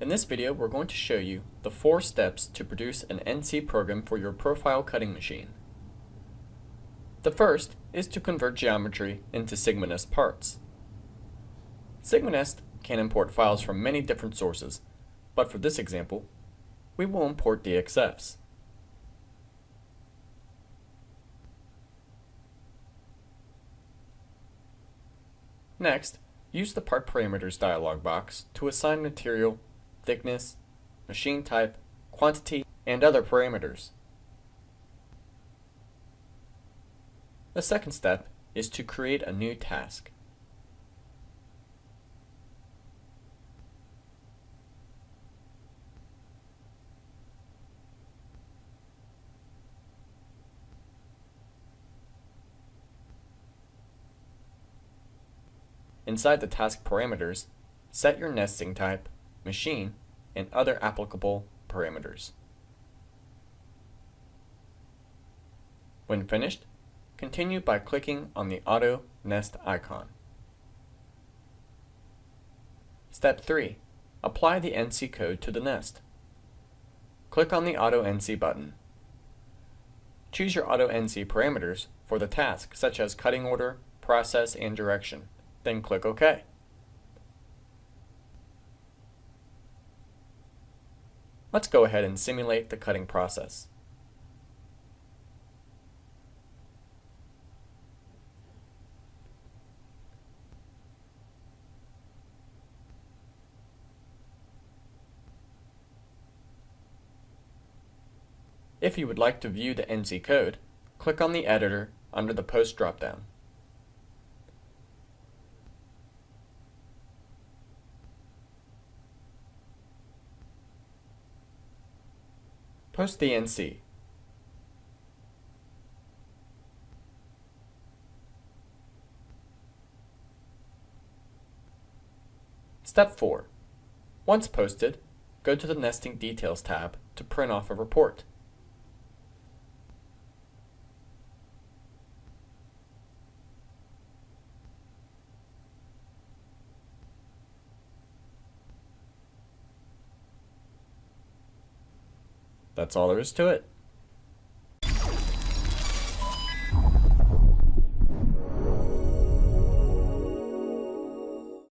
In this video, we're going to show you the 4 steps to produce an NC program for your profile cutting machine. The first is to convert geometry into SigmaNEST parts. SigmaNEST can import files from many different sources, but for this example, we will import DXFs. Next, use the Part Parameters dialog box to assign material, thickness, machine type, quantity, and other parameters. The second step is to create a new task. Inside the task parameters, set your nesting type, machine, and other applicable parameters. When finished, continue by clicking on the Auto Nest icon. Step 3. Apply the NC code to the nest. Click on the Auto NC button. Choose your Auto NC parameters for the task, such as cutting order, process, and direction. Then click OK. Let's go ahead and simulate the cutting process. If you would like to view the NC code, click on the editor under the Post dropdown. Post the NC. Step 4. Once posted, go to the Nesting Details tab to print off a report. That's all there is to it.